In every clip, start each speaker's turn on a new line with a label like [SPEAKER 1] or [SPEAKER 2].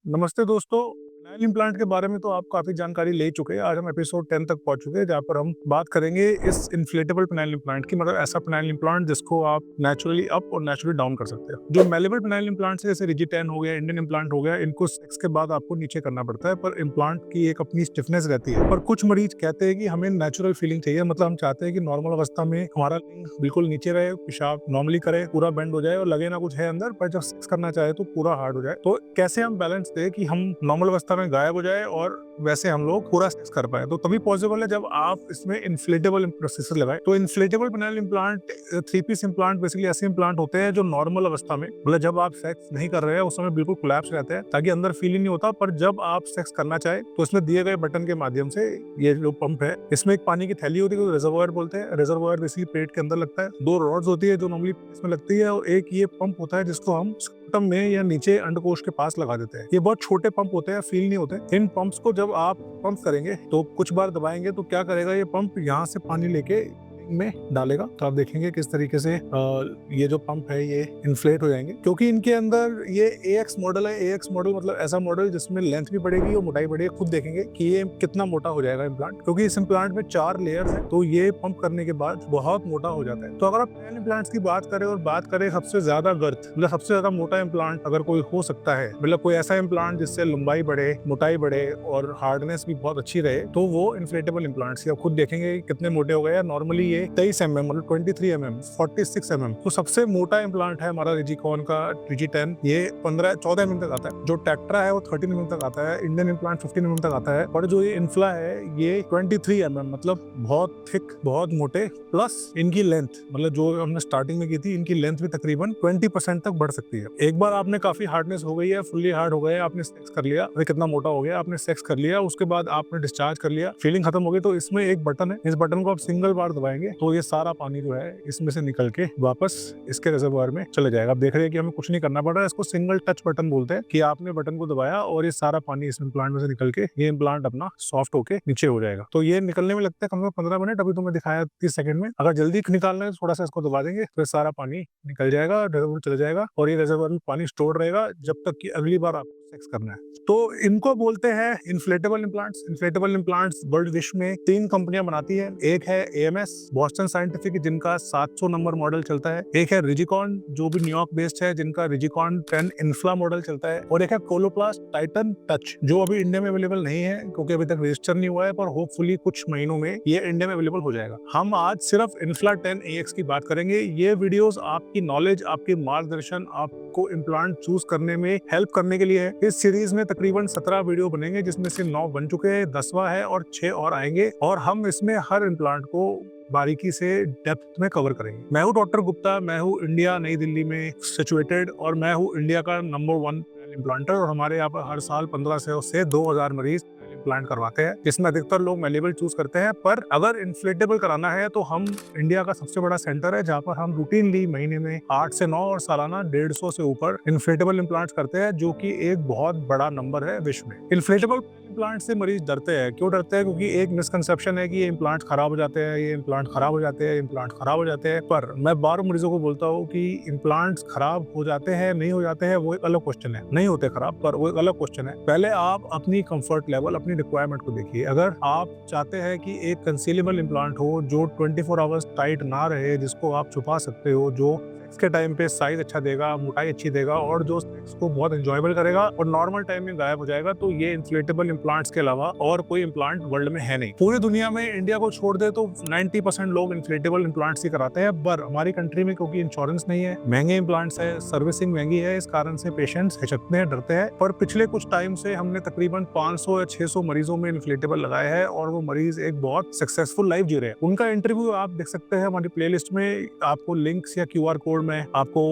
[SPEAKER 1] नमस्ते दोस्तों। Penile implant के बारे में तो आप काफ़ी जानकारी ले चुके हैं। आज हम एपिसोड 10 तक पहुँच चुके हैं, जहाँ पर हम बात करेंगे इस इन्फ्लेटेबल पेनाइल इम्प्लांट की, मतलब ऐसा पेनाइल इम्प्लांट जिसको आप नेचुरली अप और नेचुरली डाउन कर सकते हैं। जो मेलेबल पेनाइल इम्प्लांट्स है, जैसे रिजिटेन हो गया, इंडियन इम्प्लांट हो गया, इनको सेक्स के बाद आपको नीचे करना पड़ता है, पर इम्प्लांट की एक अपनी स्टिफनेस रहती है। पर कुछ मरीज कहते हैं कि हमें नेचुरल फीलिंग चाहिए, मतलब हम चाहते हैं कि नॉर्मल अवस्था में हमारा लिंग बिल्कुल नीचे रहे, पेशाब नॉर्मली करे, पूरा बेंड हो जाए और लगे ना कुछ है अंदर, पर जब सेक्स करना चाहे तो पूरा हार्ड हो जाए। तो कैसे हम बैलेंस दें कि हम नॉर्मल अवस्था में गायब हो जाए और वैसे हम लोग पूरा सेक्स कर पाए? तो तभी पॉसिबल है जब आप इसमें इन्फ्लेटेबल प्रोसेसर लगाए। तो inflatable penile implant, three piece implant basically ऐसे इम्प्लांट होते हैं जो नॉर्मल अवस्था में, मतलब जब आप सेक्स नहीं कर रहे हैं उस समय बिल्कुल कोलैप्स रहते हैं ताकि अंदर फील ही नहीं होता, पर जब आप सेक्स करना चाहे तो इसमें दिए गए बटन के माध्यम से, ये जो पंप है इसमें एक पानी की थैली होती है, रिजर्वायर बोलते हैं। रिजर्वायर बेसिकली पेट के अंदर लगता है, दो रॉड्स होती है जो नॉर्मली इसमें लगती है, और एक ये पंप होता है जिसको हम स्क्रोटम में या नीचे अंडकोश के पास लगा देते हैं। ये बहुत छोटे पंप होते हैं, फील नहीं होते। इन पंप्स को जब आप पंप करेंगे तो कुछ बार दबाएंगे तो क्या करेगा, ये पंप यहाँ से पानी लेके में डालेगा, तो आप देखेंगे किस तरीके से ये जो पंप है ये इन्फ्लेट हो जाएंगे, क्योंकि इनके अंदर ये AX मॉडल है। AX मॉडल मतलब ऐसा मॉडल जिसमें लेंथ भी बढ़ेगी और मोटाई बढ़ेगी। खुद देखेंगे कि ये कितना मोटा हो जाएगा इम्प्लांट, क्योंकि इस इम्प्लांट में 4 लेयर्स है, तो ये पंप करने के बाद बहुत मोटा हो जाता है। तो अगर आप पेनाइल इम्प्लांट्स की बात करें और बात करें सबसे ज्यादा गर्थ, मतलब सबसे ज्यादा मोटा इम्प्लांट अगर कोई हो सकता है, मतलब कोई ऐसा इम्प्लांट जिससे लंबाई बढ़े, मोटाई बढ़े और हार्डनेस भी बहुत अच्छी रहे, तो वो इन्फ्लेटेबल इम्प्लांट्स। आप खुद देखेंगे कितने मोटे हो गए। नॉर्मली ये 23 mm, मतलब 23 mm, 46 mm। तो सबसे मोटा इम्प्लांट है हमारा रिजिकॉन का रिजिटेन, ये 14 mm तक आता है। जो टेक्ट्रा है वो 13 mm तक आता है। इंडियन इम्प्लांट 15 mm तक आता है। और जो ये इन्फ्ला है ये 23 mm, मतलब बहुत थिक, बहुत मोटे, प्लस इनकी लेंथ, मतलब जो हमने स्टार्टिंग में की थी, इनकी लेंथ भी तकरीबन 20% तक बढ़ सकती है। एक बार आपने काफी हार्डनेस हो गई है, फुल्ली हार्ड हो गए, आपने सेक्स कर लिया, अरे कितना मोटा हो गया, आपने सेक्स कर लिया, उसके बाद आपने डिस्चार्ज कर लिया, फीलिंग खत्म हो गई, तो इसमें एक बटन है, इस बटन को आप सिंगल बार दबाएंगे तो ये सारा पानी जो है इसमें से निकल के वापस इसके रिजर्वायर में चले जाएगा। आप देख रहे हैं कि हमें कुछ नहीं करना पड़ रहा है। इसको सिंगल टच बटन बोलते हैं, कि आपने बटन को दबाया और ये सारा पानी इस इम्प्लांट में से निकल के ये इम्प्लांट अपना सॉफ्ट होके नीचे हो जाएगा। तो ये निकलने में लगता है कम से कम 15 मिनट। अभी तो मैं दिखाया 30 सेकंड में। अगर जल्दी निकालना है तो थोड़ा सा इसको दबा देंगे तो सारा पानी निकल जाएगा, रिजर्वायर चला जाएगा, और ये रिजर्वायर में पानी स्टोर रहेगा जब तक कि अगली बार आपको सेक्स करना है। तो इनको बोलते हैं inflatable implants. Inflatable implants world विश्व में 3 कंपनियां बनाती है। एक है AMS बॉस्टन साइंटिफिक, जिनका 700 नंबर मॉडल चलता है। एक है रिजिकॉन जो भी न्यूयॉर्क बेस्ड है, जिनका रिजिकॉन 10 इन्फ्ला मॉडल चलता है। और एक है कोलोप्लास्ट टाइटन टच, जो अभी इंडिया में अवेलेबल नहीं है क्योंकि अभी तक रजिस्टर नहीं हुआ है, पर होपफुली कुछ महीनों में ये इंडिया में अवेलेबल हो जाएगा। हम आज सिर्फ इन्फ्ला 10 AX की बात करेंगे। ये वीडियोस आपकी नॉलेज, आपकी मार्गदर्शन, आपको इम्प्लांट चूज करने में हेल्प करने के लिए है। इस सीरीज में तकरीबन 17 वीडियो बनेंगे, जिसमें से 9 बन चुके हैं, 10वां है और 6 और आएंगे, और हम इसमें हर इम्प्लांट को बारीकी से डेप्थ में कवर करेंगे। मैं हूं डॉक्टर गुप्ता, मैं हूं इंडिया नई दिल्ली में सिचुएटेड, और मैं हूं इंडिया का नंबर 1 इम्प्लांटर। और हमारे यहाँ पर हर साल 1500 से 2000 मरीज इम्प्लांट करवाते हैं, जिसमें अधिकतर लोग मेलेबल चूज करते हैं। पर अगर इन्फ्लेटेबल कराना है तो हम इंडिया का सबसे बड़ा सेंटर है, जहाँ पर हम रूटीनली महीने में 8 से 9 और सालाना 150 से ऊपर इन्फ्लेटेबल इम्प्लांट्स करते हैं, जो कि एक बहुत बड़ा नंबर है विश्व में। इन्फ्लेटेबल इम्प्लांट से मरीज डरते हैं। क्यों डरते हैं? क्योंकि एक मिसकंसेप्शन है कि ये इम्प्लांट खराब हो जाते हैं, ये इम्प्लांट खराब हो जाते हैं, इम्प्लांट खराब हो जाते हैं। पर मैं बार मरीजों को बोलता हूँ कि इम्प्लांट्स खराब हो जाते हैं, नहीं हो जाते हैं, वो एक अलग क्वेश्चन है। नहीं होते खराब, पर वो एक अलग क्वेश्चन है। पहले आप अपनी कंफर्ट लेवल, अपनी रिक्वायरमेंट को देखिए। अगर आप चाहते हैं कि एक कंसीलेबल इम्प्लांट हो जो 24 आवर्स टाइट ना रहे, जिसको आप छुपा सकते हो, जो सेक्स के टाइम पे साइज अच्छा देगा, मोटाई अच्छी देगा, और जो सेक्स को बहुत एंजॉयबल करेगा और नॉर्मल टाइम में गायब हो जाएगा, तो ये इन्फ्लेटेबल इम्प्लांट्स के अलावा और कोई इम्प्लांट वर्ल्ड में है नहीं। पूरी दुनिया में इंडिया को छोड़ दे तो 90% लोग इन्फ्लेटेबल इम्प्लांट्स ही कराते हैं। पर हमारी कंट्री में क्योंकि इंश्योरेंस नहीं है, महंगे इम्प्लांट्स है, सर्विसिंग महंगी है, इस कारण से पेशेंट्स हिचकते हैं, डरते हैं। पर पिछले कुछ टाइम से हमने तकरीबन 500 या 600 मरीजों में इन्फ्लेटेबल लगाए हैं, और वो मरीज एक बहुत सक्सेसफुल लाइफ जी रहे हैं। उनका इंटरव्यू आप देख सकते हैं हमारी प्लेलिस्ट में। आपको लिंक्स या QR कोड में आपको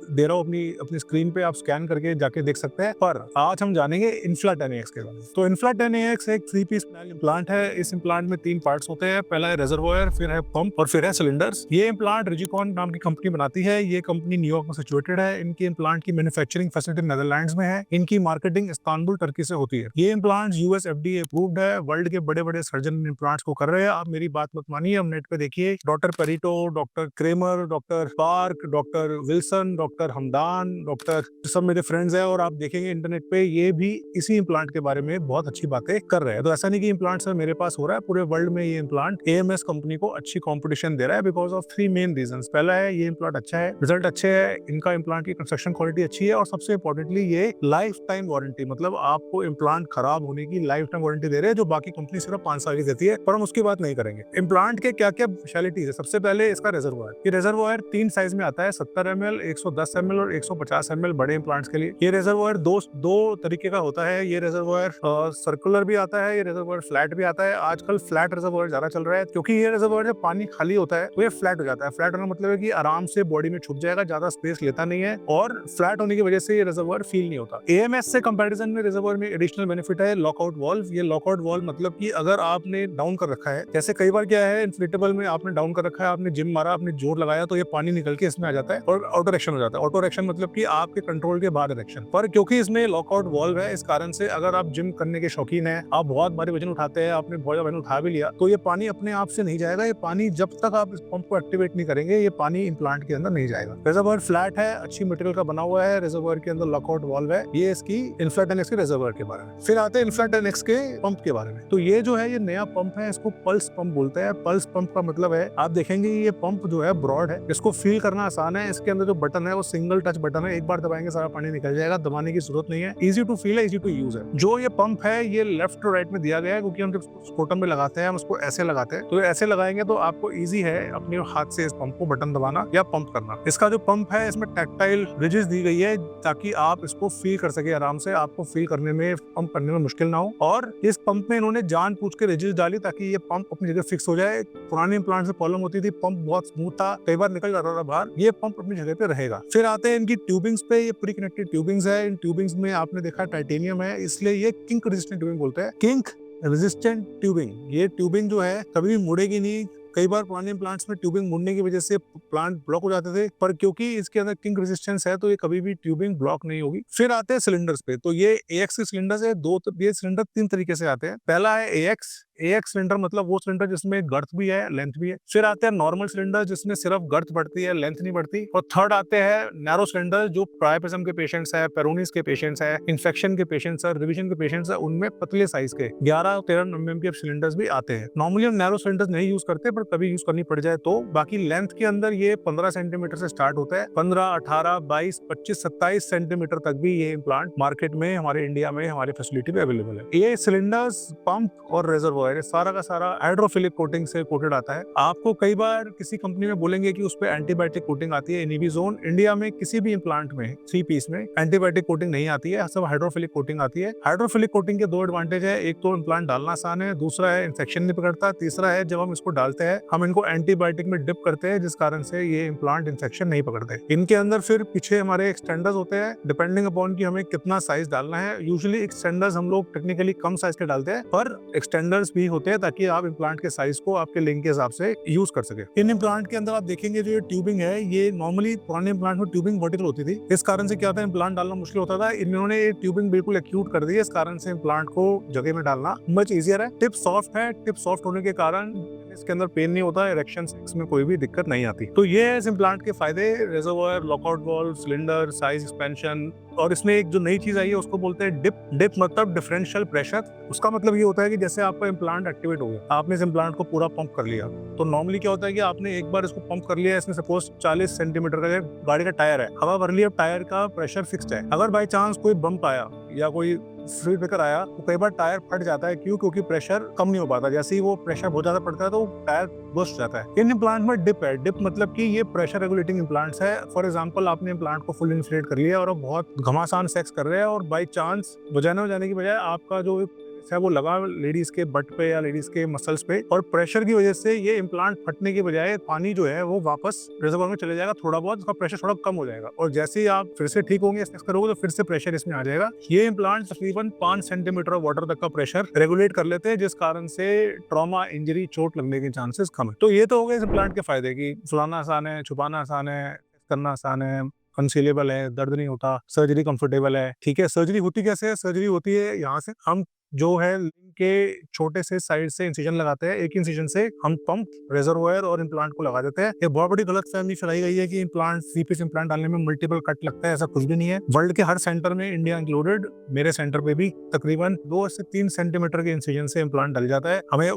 [SPEAKER 1] दे रहा हूँ अपनी स्क्रीन पे, आप स्कैन करके जाके देख सकते हैं। पर आज हम जानेंगे इन्फ्ला 10 AX के बारे में। तो इन्फ्ला 10 AX एक 3 पीस पेनाइल इम्प्लांट है। इस इम्प्लांट में 3 पार्ट्स होते हैं। पहला है रिजर्वायर, फिर है पंप, और फिर है सिलेंडर्स। ये इम्प्लांट रिजिकॉन नाम की कंपनी बनाती है। ये कंपनी न्यूयॉर्क में सिचुएटेड है। इनकी इम्प्लांट की मैन्युफैक्चरिंग फैसिलिटी नेदरलैंड्स में है। इनकी मार्केटिंग इस्तांबुल, टर्की से होती है। ये इम्प्लांट US FDA अप्रूव्ड है। वर्ल्ड के बड़े बड़े सर्जन इम्प्लांट्स को कर रहे हैं। आप मेरी बात मत मानिए, हम नेट पे देखिए, doctor Perito, doctor Kramer, doctor Park, doctor Wilson, doctor doctor Hamdan, doctor सब मेरे फ्रेंड्स हैं और आप देखेंगे इंटरनेट पे ये भी इसी इम्प्लांट के बारे में बहुत अच्छी बातें कर रहे हैं। तो ऐसा नहीं कि इम्प्लांट सर मेरे पास हो रहा है, पूरे वर्ल्ड में ये इम्प्लांट AMS कंपनी को अच्छी कंपटीशन दे रहा है बिकॉज ऑफ 3 मेन रीजंस। पहला है ये इम्प्लांट अच्छा है, रिजल्ट अच्छे है, इनका इम्प्लांट की कंस्ट्रक्शन क्वालिटी अच्छी है और सबसे इंपॉर्टेंटली ये लाइफ टाइम वारंटी, मतलब आपको इम्प्लांट खराब होने की लाइफ टाइम वारंटी दे रहे हैं, जो बाकी कंपनी सिर्फ 5 साल की देती है, पर हम उसकी बात नहीं करेंगे। इम्प्लांट के क्या क्या स्पेशलिटीज है, सबसे पहले इसका रिजर्वॉयर। ये रिजर्वॉयर 3 साइज में आता है, 70 ml, 110 ml और 150 ml बड़े इम्प्लांट्स के लिए। ये रिजर्वॉयर दो तरीके का होता है। ये रिजर्वॉयर सर्कुलर भी आता है, ये रिजर्वॉयर फ्लैट भी आता है। आजकल फ्लैट रिजर्वॉयर ज्यादा चल रहा है क्योंकि ये रिजर्वॉयर जब पानी खाली होता है तो ये फ्लैट हो जाता है। फ्लैट होने का मतलब है कि आराम से बॉडी में छुप जाएगा, ज्यादा स्पेस लेता नहीं है और फ्लैट होने की वजह से ये रिजर्वॉयर फील नहीं होता। AMS से कंपैरिजन में रिजर्वॉयर में एडिशनल बेनिफिट है लॉकआउट वाल्व। ये लॉकआउट वाल्व मतलब कि अगर आपने डाउन कर रखा है, जैसे कई बार क्या है इन्फ्लेटेबल में आपने डाउन कर रखा है, आपने जिम मारा, आपने जोर लगाया तो ये पानी निकल के इसमें आ जाता है और ऑटो रिएक्शन हो जाता है। ऑटो रिएक्शन मतलब कि आपके कंट्रोल के बाहर रिएक्शन। पर क्योंकि इसमें लॉकआउट वाल्व है, इस कारण से अगर आप जिम करने के शौकीन है, आप बहुत भारी वजन उठाते हैं, आपने बहुत वजन उठा भी लिया, तो ये पानी अपने आप से नहीं जाएगा। ये पानी जब तक आप इस पंप को एक्टिवेट नहीं करेंगे, ये पानी इम्प्लांट के अंदर नहीं जाएगा। रिजर्वॉयर फ्लैट है, अच्छी मटेरियल का बना हुआ है, रिजर्वॉयर के अंदर लॉकआउट वाल्व है। ये इसकी इन्फ्ला 10X के रिजर्वॉयर के बारे में। फिर आते हैं इन्फ्ला 10X के पंप के बारे में। तो ये जो है ये नया पंप है, इसको पल्स पंप बोलते हैं। पल्स पंप का मतलब है, आप देखेंगे ये पंप जो है ब्रॉड है, इसको फील करना आसान है। इसके अंदर जो बटन है वो सिंगल टच बटन है, एक बार दबाएंगे सारा पानी निकल जाएगा, दबाने की जरूरत नहीं है। इजी टू फील है, इजी टू यूज है। जो ये पंप है ये लेफ्ट और राइट में दिया गया है क्योंकि हम जब स्कोटम में लगाते हैं हम उसको ऐसे लगाते हैं, तो ऐसे लगाएंगे तो आपको इजी है अपने हाथ से इस पंप को बटन दबाना या पंप करना। इसका जो पंप है इसमें टैक्टाइल रिजेस दी गई है ताकि आप इसको फील कर सके आराम से, आपको फील करने में, पंप करने में मुश्किल ना हो। और इस पंप में इन्होंने जानबूझ के रिजेस डाली ताकि ये पंप अपनी जगह फिक्स हो जाए। पुराने इम्प्लांट से प्रॉब्लम होती थी, पंप बहुत स्मूथ था, कई बार निकल जाता था बाहर, ये पंप अपनी जगह पे रहेगा। फिर आते हैं इनकी ट्यूबिंग्स पे। ये प्री कनेक्टेड ट्यूबिंग्स है। इन ट्यूबिंग्स में आपने देखा टाइटेनियम है, इसलिए ये किंक रेजिस्टेंट ट्यूबिंग बोलते हैं। किंक रेजिस्टेंट ट्यूबिंग, ये ट्यूबिंग जो है कभी भी मुड़ेगी नहीं। कई बार पुराने प्लांट्स में ट्यूबिंग मुड़ने की वजह से प्लांट ब्लॉक हो जाते थे, पर क्योंकि इसके अंदर किंक रेजिस्टेंस है तो ये कभी भी ट्यूबिंग ब्लॉक नहीं होगी। फिर आते हैं सिलेंडर्स पे। तो ये AX के सिलेंडर्स है। ये सिलेंडर 3 तरीके से आते हैं। पहला है AX सिलेंडर, मतलब वो सिलेंडर जिसमें गर्थ भी है, लेंथ भी है। फिर आते हैं नॉर्मल सिलेंडर जिसमें सिर्फ गर्थ बढ़ती है, लेंथ नहीं बढ़ती। और थर्ड आते हैं नैरो सिलेंडर, जो प्रायपिज्म के पेशेंट्स है, पेरोनिस के पेशेंट्स है, इन्फेक्शन के पेशेंट्स है, रिविजन के पेशेंट्स है, उनमें पतले साइज के 11-13 mm के सिलेंडर्स भी आते हैं। नॉर्मली हम नैरो सिलेंडर्स नहीं यूज करते, पर कभी यूज करनी पड़ जाए तो। बाकी लेंथ के अंदर ये 15 सेंटीमीटर से स्टार्ट होता है, 15, 18, 22, 25, 27 सेंटीमीटर तक भी ये प्लांट मार्केट में हमारे इंडिया में हमारी फैसिलिटी पे अवेलेबल है। ये सिलेंडर्स, पंप और रिजर्वॉयर सारा का सारा हाइड्रोफिलिक कोटिंग से कोटेड आता है। आपको कई बार किसी कंपनी में बोलेंगे कि उस पर एंटीबायोटिक कोटिंग आती है, इनिविजोन। इंडिया में किसी भी इम्प्लांट में 3 पीस में एंटीबायोटिक कोटिंग नहीं आती है, सब हाइड्रोफिलिक कोटिंग आती है। हाइड्रोफिलिक कोटिंग के 2 एडवांटेज है, एक तो इम्प्लांट डालना आसान है, दूसरा है इन्फेक्शन नहीं पकड़ता, तीसरा है जब हम इसको डालते हैं हम इनको एंटीबायोटिक में डिप करते हैं, जिस कारण से ये इम्प्लांट इन्फेक्शन नहीं पकड़ते। इनके अंदर फिर पीछे हमारे एक्सटेंडर्स होते हैं, डिपेंडिंग अपॉन कि हमें कितना साइज डालना है। यूजुअली एक्सटेंडर्स हम लोग टेक्निकली कम साइज के डालते हैं, पर एक्सटेंडर्स भी होते हैं ताकि आप इम्प्लांट के साइज को आपके लिंक के हिसाब से यूज कर सके। इन इम्प्लांट के अंदर आप देखेंगे जो ये ट्यूबिंग है, ये नॉर्मली पुराने इम्प्लांट में ट्यूबिंग वर्टिकल होती थी, इस कारण से क्या होता है इम्प्लांट डालना मुश्किल होता था। इन्होंने ये ट्यूबिंग बिल्कुल एक्यूट कर दी है, इस कारण से इम्प्लांट को जगह में डालना मच इजियर है। टिप सॉफ्ट है, टिप सॉफ्ट होने के कारण इसके अंदर पेन नहीं होता, इरेक्शन सेक्स में कोई भी दिक्कत नहीं आती। तो ये है इस इम्प्लांट के फायदे, reservoir, lockout valve, cylinder, size expansion. और इसमें एक जो नई चीज आई है उसको बोलते हैं डिप। डिप मतलब डिफरेंशियल प्रेशर। उसका मतलब ये होता है कि जैसे आपका इम्प्लांट एक्टिवेट हो गया, आपने इस इम्प्लांट को पूरा पंप कर लिया, तो नॉर्मली क्या होता है कि आपने एक बार इसको पंप कर लिया, इसमें सपोज 40 सेंटीमीटर का गाड़ी का टायर है, हवा भर लिया, टायर का प्रेशर फिक्स्ड है। अगर बाई चांस कोई बम्प आया या कोई स्पीड ब्रेकर आया तो कई बार टायर फट जाता है। क्यों? क्योंकि प्रेशर कम नहीं हो पाता, जैसे ही वो प्रेशर बहुत ज्यादा पड़ता है तो टायर बस्ट जाता है। इन इम्प्लांट में डिप है। डिप मतलब कि ये प्रेशर रेगुलेटिंग इम्प्लांट्स है। फॉर एग्जांपल आपने इम्प्लांट को फुल इन्फ्लेट कर लिया और अब बहुत घमासान सेक्स कर रहे हैं और बाई चांस वजाना हो जाने की बजाय आपका जो है वो लगा लेडीज के बट पे या लेडीज के मसल्स पे, और प्रेशर की वजह से ये इम्प्लांट फटने की बजाय पानी जो है वो वापस रिजर्वॉयर में चले जाएगा, थोड़ा बहुत उसका प्रेशर थोड़ा कम हो जाएगा, और जैसे ही आप फिर से ठीक होंगे सेक्स करोगे तो फिर से प्रेशर इसमें आ जाएगा। ये इम्प्लांट तकरीबन 5 सेंटीमीटर वाटर तक का प्रेशर रेगुलेट कर लेते हैं, जिस कारण से ट्रॉमा, इंजरी, चोट लगने के चांसेस कम है। तो ये तो हो गए इस इम्प्लांट के फायदे की फुलाना आसान है, छुपाना आसान है, करना आसान है, कंसीलेबल है, दर्द नहीं होता, सर्जरी कंफर्टेबल है। ठीक है, सर्जरी होती कैसे है? सर्जरी होती है यहाँ से हम जो है लिंग के छोटे से साइड से इंसिजन लगाते हैं, एक इंसिजन से हम पंप, रिजर्वॉयर और इम्प्लांट को लगा देते हैं। ये बहुत बड़ी गलतफहमी फैलाई गई है कि इम्प्लांट, थ्री पीस इम्प्लांट डालने में मल्टीपल कट लगता है, ऐसा कुछ भी नहीं है। वर्ल्ड के हर सेंटर में, इंडिया इंक्लूडेड, मेरे सेंटर पे भी तकरीबन 2 से 3 सेंटीमीटर के इंसिजन से इम्प्लांट डल जाता है। हमें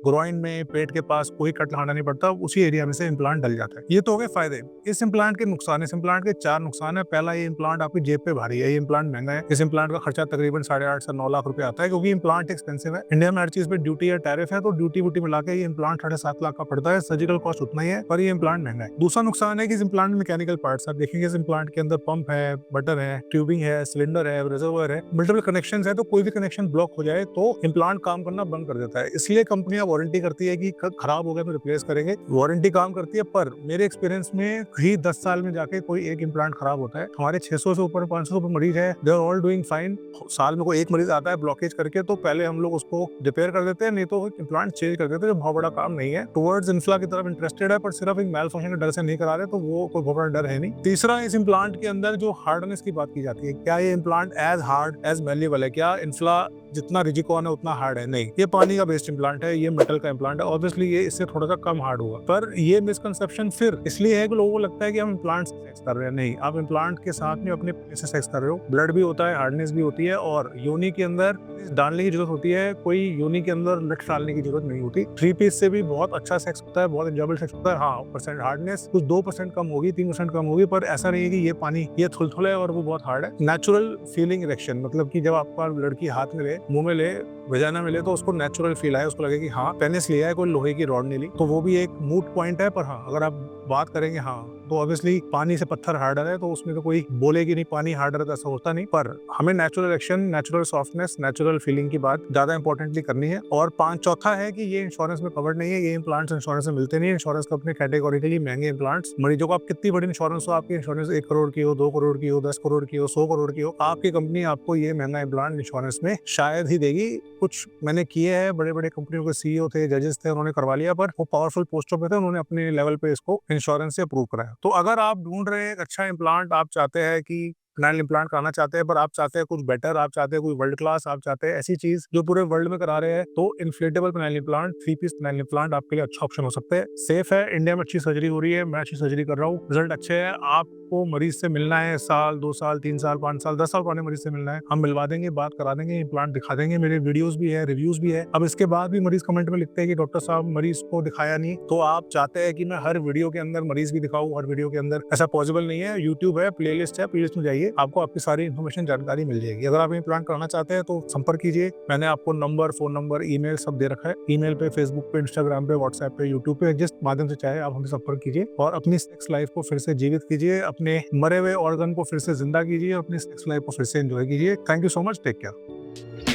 [SPEAKER 1] ग्रोइन में, पेट के पास कोई कट लगाना नहीं पड़ता, उसी एरिया में से इम्प्लांट डल जाता है। ये तो हो गए फायदे। इस इम्प्लांट के नुकसान, इस इम्प्लांट के 4 नुकसान है। पहला, ये इम्प्लांट आपकी जेब पे भारी है, ये इम्प्लांट महंगा है। इस इम्प्लांट का खर्चा तकरीबन 8.5 से 9 लाख रुपए आता है, क्योंकि इम्प्लांट एक्सपेंसिव है। इंडिया में हर चीज पे ड्यूटी या टैरिफ है, तो ड्यूटी वूटी मिला के ये इम्प्लांट 7.5 लाख का पड़ता है। सर्जिकल कॉस्ट उतना ही है, पर ये इम्प्लांट महंगा है। दूसरा नुकसान है कि इस इम्प्लांट में मैकेनिकल पार्ट्स, आप देखेंगे इस इम्प्लांट के अंदर पंप है, बटन है, ट्यूबिंग है, सिलेंडर है, रिजर्वॉयर है, मल्टीपल कनेक्शन है, तो कोई भी कनेक्शन ब्लॉक हो जाए तो इम्प्लांट काम करना बंद कर देता है। इसलिए कंपनियां वारंटी करती है कि खराब हो गया तो रिप्लेस करेंगे, वारंटी काम करती है। पर मेरे एक्सपीरियंस में ही 10 साल में जाके कोई एक इम्प्लांट खराब होता है। हमारे 600 से ऊपर, 500 से ऊपर मरीज है, they are all doing fine. साल में कोई एक मरीज आता है ब्लॉकेज करके, तो पहले हम लोग उसको रिपेयर कर देते हैं, नहीं तो इम्प्लांट चेंज कर देते हैं, जो बहुत बड़ा काम नहीं है। टुवर्ड्स इन्फ्ला की तरफ इंटरेस्टेड है, पर सिर्फ एक मेल फंक्शन के डर से नहीं करा रहे, तो वो कोई बहुत बड़ा डर है नहीं। तीसरा, इस इम्प्लांट के अंदर जो हार्डनेस की बात की जाती है, क्या ये इम्प्लांट एज हार्ड एज मैल्यूबल है? क्या इन्फ्ला जितना रिजिकॉन है उतना हार्ड है? नहीं, ये पानी का बेस्ड इम्प्लांट है, ये मेटल का इम्प्लांट है। ऑब्वियसली ये इससे थोड़ा सा कम हार्ड होगा। पर ये मिसकंसेप्शन फिर इसलिए है कि लोगों को लगता है कि हम इम्प्लांट से सेक्स कर रहे हैं। नहीं, आप इम्प्लांट के साथ में अपने पेनिस से सेक्स कर रहे हो। ब्लड भी होता है, हार्डनेस भी होती है, और योनि के अंदर डालने की जरूरत होती है, कोई योनि के अंदर लट डालने की जरूरत नहीं होती। 3 पीस से भी बहुत अच्छा सेक्स होता है, बहुत एंजॉयबल सेक्स होता है। हाँ, परसेंट हार्डनेस कुछ 2% कम होगी, 3% कम होगी, पर ऐसा नहीं है कि ये पानी ये थुलथुल है और वो बहुत हार्ड है। नेचुरल फीलिंग इरेक्शन, मतलब कि जब आपका लड़की हाथ में ले, मुंह में ले, वजाना मिले, तो उसको नेचुरल फील आए, उसको लगे कि हाँ पेनिस लिया है, कोई लोहे की रॉड नहीं ली, तो वो भी एक मूट पॉइंट है। पर हाँ, अगर आप बात करेंगे हाँ तो ऑब्वियसली पानी से पत्थर हार्डर है, तो उसमें तो कोई बोलेगी नहीं पानी हार्डर है, तो ऐसा होता नहीं। पर हमें natural action, natural softness, natural feeling की बात ज्यादा इंपॉर्टेंटली करनी है। और चौथा है कि ये इंश्योरेंस में कवर्ड नहीं है, ये इम्प्लांट्स इंश्योरेंस में मिलते नहीं है। इंश्योरेंस कंपनी कैटेगोरिकली महंगे इम्प्लांट्स, मरीजों को आप कितनी बड़ी इंश्योरेंस हो, आपकी इंश्योरेंस 1 करोड़ की हो, 2 करोड़ की हो, 10 करोड़ की हो, 100 करोड़ की हो, आपकी कंपनी आपको ये महंगा इम्प्लांट इंश्योरेंस में शायद ही देगी। कुछ मैंने किए हैं, बड़े बड़े कंपनियों के सीईओ थे, जजेस थे, उन्होंने करवा लिया, पर वो पावरफुल पोस्टों पे थे, उन्होंने अपने लेवल पे इसको इंश्योरेंस से अप्रूव कराया। तो अगर आप ढूंढ रहे हैं एक अच्छा इम्प्लांट, आप चाहते हैं कि पेनिल इम्प्लांट कराना चाहते हैं, पर आप चाहते हैं कुछ बेटर, आप चाहते हैं कोई वर्ल्ड क्लास, आप चाहते हैं ऐसी चीज जो पूरे वर्ल्ड में करा रहे हैं, तो इन्फ्लेटेबल पेनिल इम्प्लांट, 3 पीस पेनिल इम्प्लांट आपके लिए अच्छा ऑप्शन हो सकते हैं। सेफ है, इंडिया में अच्छी सर्जरी हो रही है, मैं अच्छी सर्जरी कर रहा हूँ, रिजल्ट अच्छे है। आपको मरीज से मिलना है, साल, 2 साल, 3 साल, 5 साल, 10 साल पुराने मरीज से मिलना है, हम मिलवा देंगे, बात करा देंगे, इम्प्लांट दिखा देंगे। मेरे वीडियोस भी है, रिव्यूज भी है। अब इसके बाद भी मरीज कमेंट में लिखते हैं कि डॉक्टर साहब मरीज को दिखाया नहीं, तो आप चाहते हैं कि मैं हर वीडियो के अंदर मरीज भी दिखाऊं, हर वीडियो के अंदर, ऐसा पॉसिबल नहीं है। यूट्यूब है, प्लेलिस्ट है, प्लेलिस्ट में जाइए, आपको आपकी सारी इन्फॉर्मेशन, जानकारी मिल जाएगी। अगर आप इम्प्लांट कराना चाहते हैं तो संपर्क कीजिए। मैंने आपको नंबर, फोन नंबर, ईमेल सब दे रखा है। ईमेल पे, फेसबुक पे, इंस्टाग्राम पे, व्हाट्सएप पे, यूट्यूब पे, जिस माध्यम से चाहे आप हमसे संपर्क कीजिए और अपनी सेक्स लाइफ को फिर से जीवित कीजिए, अपने मरे हुए ऑर्गन को फिर से जिंदा कीजिए, अपनी सेक्स लाइफ को फिर से एंजॉय कीजिए। Thank you so much, take care.